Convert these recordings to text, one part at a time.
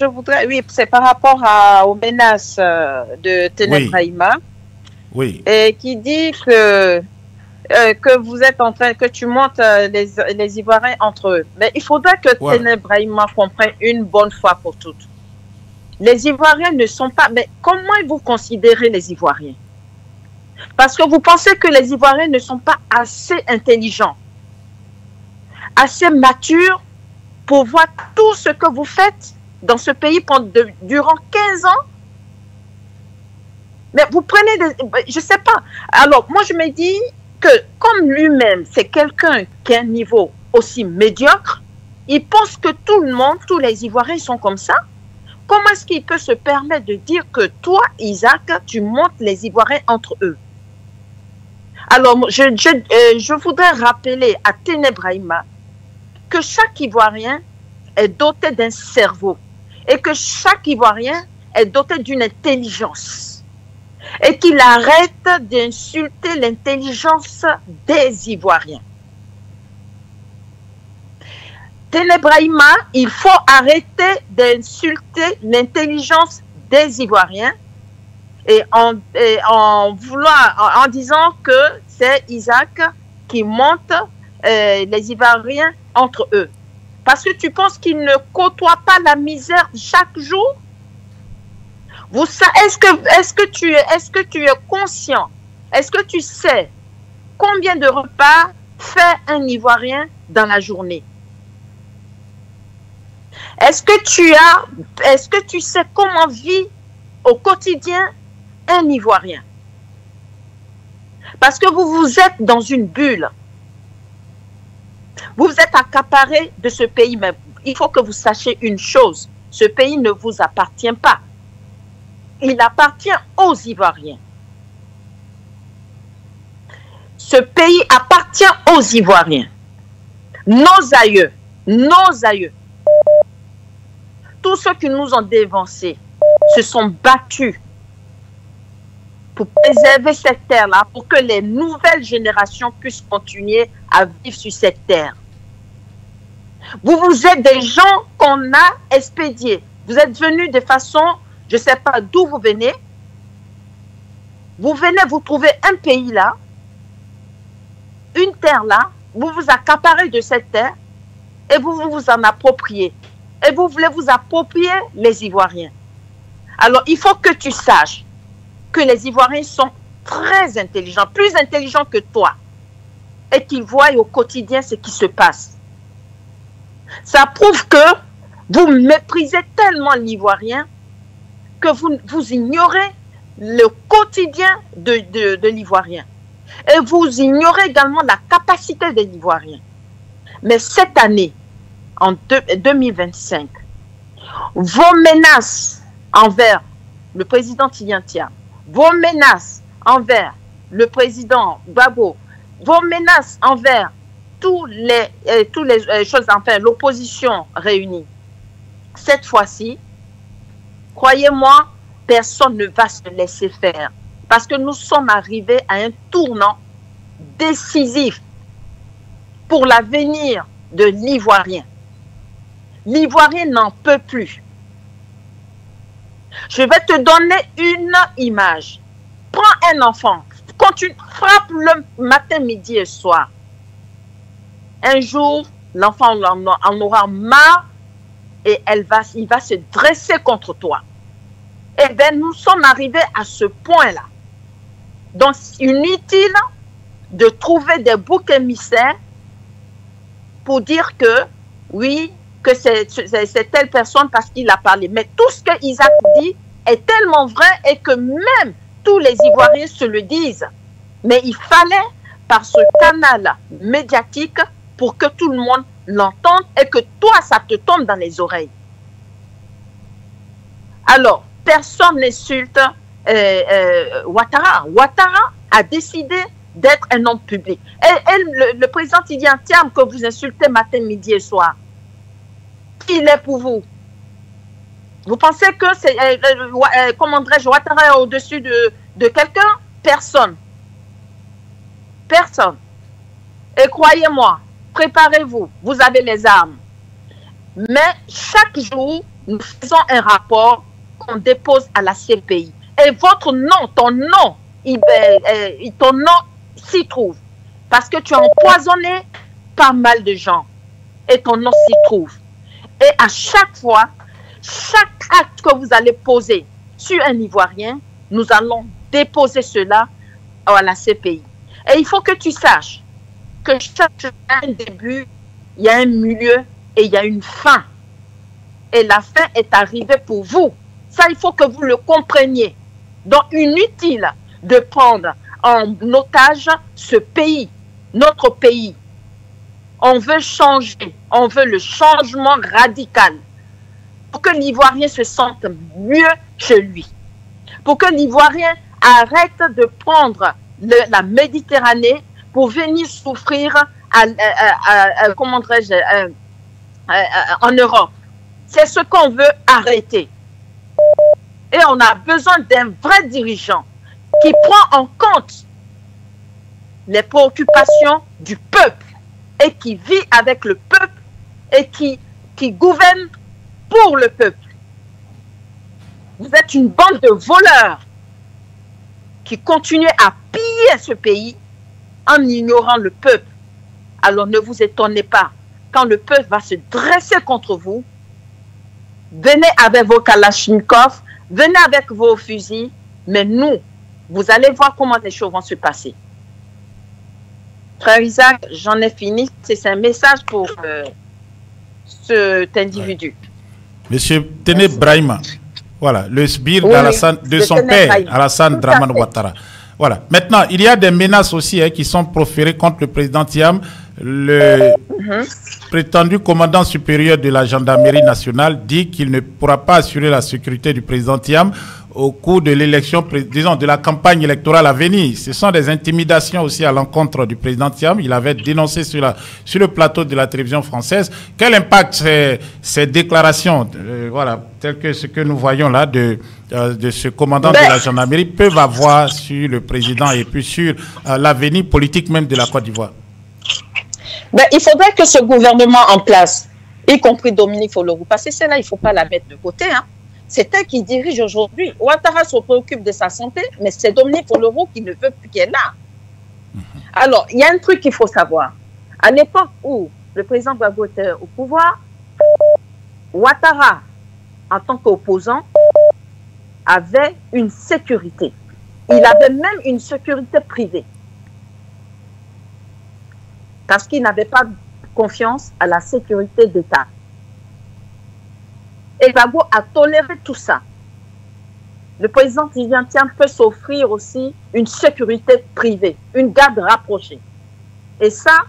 je voudrais, oui, c'est par rapport aux menaces de Tenebraïma, Oui. et qui dit que vous êtes en train, que tu montes les Ivoiriens entre eux. Mais il faudra que Voilà. Tenebraïma comprenne une bonne fois pour toutes. Les Ivoiriens ne sont pas... Mais comment vous considérez les Ivoiriens? Parce que vous pensez que les Ivoiriens ne sont pas assez intelligents, assez matures pour voir tout ce que vous faites dans ce pays durant 15 ans. Mais vous prenez je ne sais pas. Alors, moi, je me dis que comme lui-même, c'est quelqu'un qui a un niveau aussi médiocre, il pense que tout le monde, tous les Ivoiriens sont comme ça. Comment est-ce qu'il peut se permettre de dire que toi, Isaac, tu montes les Ivoiriens entre eux? Alors, je voudrais rappeler à Tenebraïma que chaque Ivoirien est doté d'un cerveau et que chaque Ivoirien est doté d'une intelligence et qu'il arrête d'insulter l'intelligence des Ivoiriens. Tenebraïma, il faut arrêter d'insulter l'intelligence des Ivoiriens et en disant que c'est Isaac qui monte les Ivoiriens entre eux. Parce que tu penses qu'ils ne côtoient pas la misère chaque jour? Est-ce que tu es conscient? Est-ce que tu sais combien de repas fait un Ivoirien dans la journée? Est-ce que tu sais comment vit au quotidien un Ivoirien? Parce que vous êtes dans une bulle. Vous êtes accaparé de ce pays, mais il faut que vous sachiez une chose. Ce pays ne vous appartient pas. Il appartient aux Ivoiriens. Ce pays appartient aux Ivoiriens. Nos aïeux, tous ceux qui nous ont dévancés se sont battus pour préserver cette terre-là, pour que les nouvelles générations puissent continuer à vivre sur cette terre. Vous êtes des gens qu'on a expédiés. Vous êtes venus de façon, je ne sais pas d'où vous venez. Vous venez, vous trouvez un pays là, une terre là, vous vous accaparez de cette terre et vous vous en appropriez. Et vous voulez vous approprier les Ivoiriens. Alors, il faut que tu saches que les Ivoiriens sont très intelligents, plus intelligents que toi, et qu'ils voient au quotidien ce qui se passe. Ça prouve que vous méprisez tellement l'Ivoirien que vous ignorez le quotidien de l'Ivoirien. Et vous ignorez également la capacité de l'Ivoirien. Mais cette année, en 2025, vos menaces envers le président Tidiane, vos menaces envers le président Gbagbo, vos menaces envers toutes les choses, enfin l'opposition réunie, cette fois-ci, croyez-moi, personne ne va se laisser faire. Parce que nous sommes arrivés à un tournant décisif pour l'avenir de l'Ivoirien. L'Ivoirien n'en peut plus. Je vais te donner une image. Prends un enfant. Quand tu frappes le matin, midi et soir, un jour, l'enfant en aura marre et il va se dresser contre toi. Eh bien, nous sommes arrivés à ce point-là. Donc, inutile de trouver des boucs émissaires pour dire que, oui, que c'est telle personne parce qu'il a parlé. Mais tout ce que Isaac dit est tellement vrai et que même tous les Ivoiriens se le disent. Mais il fallait, par ce canal médiatique, pour que tout le monde l'entende et que toi, ça te tombe dans les oreilles. Alors, personne n'insulte Ouattara. Ouattara a décidé d'être un homme public. Et le président Tidiane que vous insultez matin, midi et soir, qui il est pour vous? Vous pensez que c'est, comment dirais-je, Ouattara est au-dessus de quelqu'un? Personne. Personne. Et croyez-moi, préparez-vous, vous avez les armes. Mais chaque jour, nous faisons un rapport qu'on dépose à la CPI. Et votre nom, ton nom s'y trouve. Parce que tu as empoisonné pas mal de gens. Et ton nom s'y trouve. Et à chaque fois, chaque acte que vous allez poser sur un Ivoirien, nous allons déposer cela à la CPI. Et il faut que tu saches que chaque chose a un début, il y a un milieu et il y a une fin. Et la fin est arrivée pour vous. Ça, il faut que vous le compreniez. Donc, inutile de prendre en otage ce pays, notre pays. On veut changer, on veut le changement radical pour que l'Ivoirien se sente mieux chez lui. Pour que l'Ivoirien arrête de prendre la Méditerranée pour venir souffrir comment dirais-je, en Europe. C'est ce qu'on veut arrêter. Et on a besoin d'un vrai dirigeant qui prend en compte les préoccupations du peuple et qui vit avec le peuple et qui gouverne pour le peuple. Vous êtes une bande de voleurs qui continuez à piller ce pays en ignorant le peuple. Alors ne vous étonnez pas, quand le peuple va se dresser contre vous, venez avec vos kalachnikovs, venez avec vos fusils, mais nous, vous allez voir comment les choses vont se passer. Frère Isaac, j'en ai fini. C'est un message pour cet individu. Monsieur Téné Brahima, voilà, le sbire de son père, Alassane Dramane Ouattara. Voilà. Maintenant, il y a des menaces aussi qui sont proférées contre le président Thiam. Le prétendu commandant supérieur de la gendarmerie nationale dit qu'il ne pourra pas assurer la sécurité du président Thiam au cours de l'élection, disons, de la campagne électorale à venir. Ce sont des intimidations aussi à l'encontre du président Thiam. Il avait dénoncé sur le plateau de la télévision française. Quel impact ces déclarations, voilà, telles que ce que nous voyons là de ce commandant de la gendarmerie peuvent avoir sur le président et puis sur l'avenir politique même de la Côte d'Ivoire? Il faudrait que ce gouvernement en place, y compris Dominique Faure-Leroux, parce que celle-là, il ne faut pas la mettre de côté, hein. C'est elle qui dirige aujourd'hui. Ouattara se préoccupe de sa santé, mais c'est Dominique Faure-Leroux qui ne veut plus qu'elle est là. Alors, il y a un truc qu'il faut savoir. À l'époque où le président Gbagbo était au pouvoir, Ouattara, en tant qu'opposant, avait une sécurité. Il avait même une sécurité privée. Parce qu'il n'avait pas confiance à la sécurité d'État. Et Gbagbo a toléré tout ça. Le président Tidjane Thiam peut s'offrir aussi une sécurité privée, une garde rapprochée. Et ça,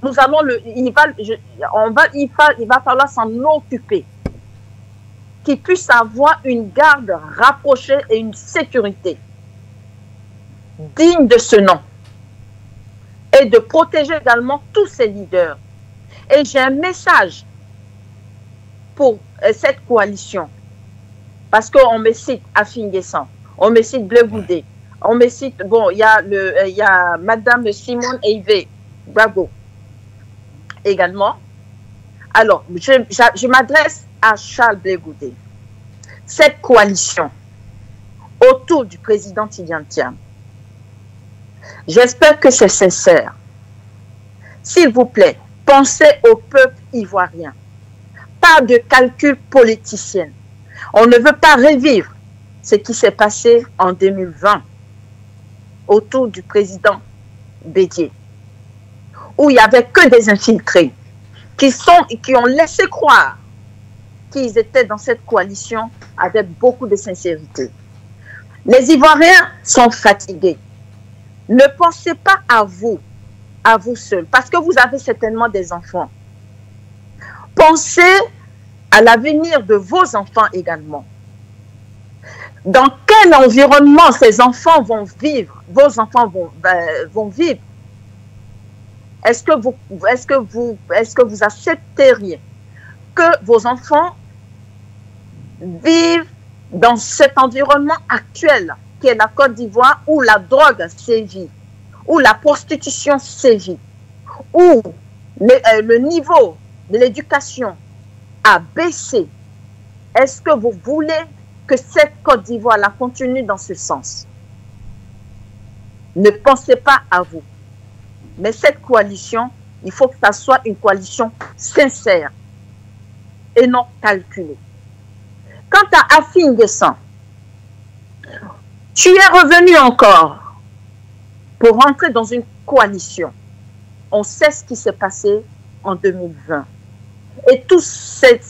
nous allons il va falloir s'en occuper. Qu'il puisse avoir une garde rapprochée et une sécurité digne de ce nom. Et de protéger également tous ces leaders. Et j'ai un message pour cette coalition. Parce qu'on me cite Afin Guessan, on me cite Bleu Goudé, on me cite, bon, il y a Madame Simone Eivé Gbagbo également. Alors, je m'adresse à Charles Bleu Goudé. Cette coalition autour du président Tidjane Thiam, j'espère que c'est sincère. S'il vous plaît, pensez au peuple ivoirien. Pas de calcul politicien. On ne veut pas revivre ce qui s'est passé en 2020 autour du président Bédié, où il n'y avait que des infiltrés qui ont laissé croire qu'ils étaient dans cette coalition avec beaucoup de sincérité. Les Ivoiriens sont fatigués. Ne pensez pas à vous seuls, parce que vous avez certainement des enfants. Pensez à l'avenir de vos enfants également. Dans quel environnement ces enfants vont vivre, vos enfants vont vivre? Est-ce que vous accepteriez que vos enfants vivent dans cet environnement actuel qui est la Côte d'Ivoire, où la drogue sévit, où la prostitution sévit, où le niveau de l'éducation a baissé. Est-ce que vous voulez que cette Côte d'Ivoire la continue dans ce sens? Ne pensez pas à vous. Mais cette coalition, il faut que ça soit une coalition sincère et non calculée. Quant à Afin Guessan, tu es revenu encore pour rentrer dans une coalition. On sait ce qui s'est passé en 2020. Et toute cette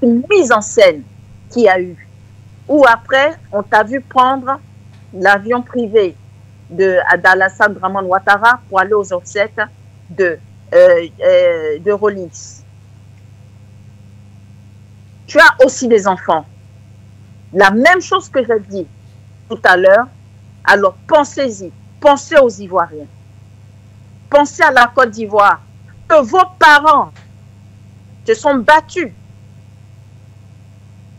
mise en scène qu'il y a eu, où après, on t'a vu prendre l'avion privé d'Alassane Draman Ouattara pour aller aux obsèques de Rawlings. Tu as aussi des enfants. La même chose que j'ai dit tout à l'heure, alors pensez-y, pensez aux Ivoiriens. Pensez à la Côte d'Ivoire, que vos parents se sont battus.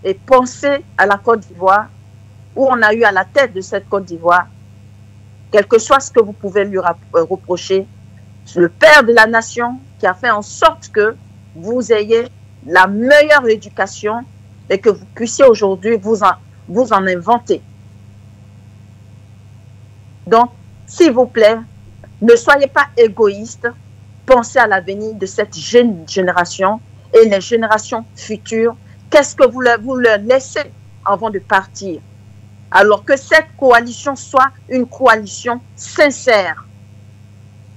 Et pensez à la Côte d'Ivoire, où on a eu à la tête de cette Côte d'Ivoire, quel que soit ce que vous pouvez lui reprocher, le père de la nation qui a fait en sorte que vous ayez la meilleure éducation et que vous puissiez aujourd'hui vous en inventer. Donc, s'il vous plaît, ne soyez pas égoïstes, pensez à l'avenir de cette jeune génération et les générations futures. Qu'est-ce que vous leur laissez avant de partir? Alors que cette coalition soit une coalition sincère.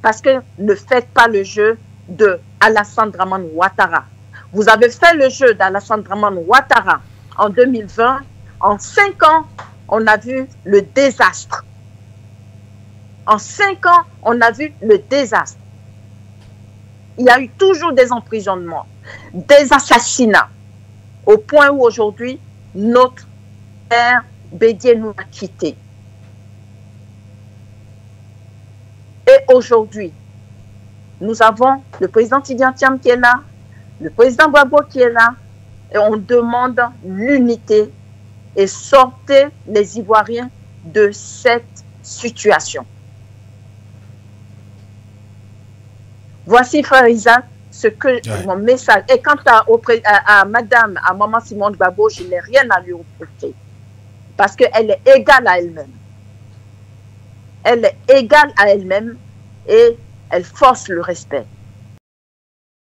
Parce que ne faites pas le jeu de Alassane Draman Ouattara. Vous avez fait le jeu d'Alassane Draman Ouattara en 2020. En 5 ans, on a vu le désastre. En 5 ans, on a vu le désastre. Il y a eu toujours des emprisonnements, des assassinats, au point où aujourd'hui, notre père Bédié nous a quittés. Et aujourd'hui, nous avons le président Tidiane Thiam qui est là, le président Gbagbo qui est là, et on demande l'unité et sortez les Ivoiriens de cette situation. Voici, frère Isaac, ce que mon message. Et quant à madame, à maman Simone Gbagbo, je n'ai rien à lui reprocher. Parce qu'elle est égale à elle-même. Elle est égale à elle-même et elle force le respect.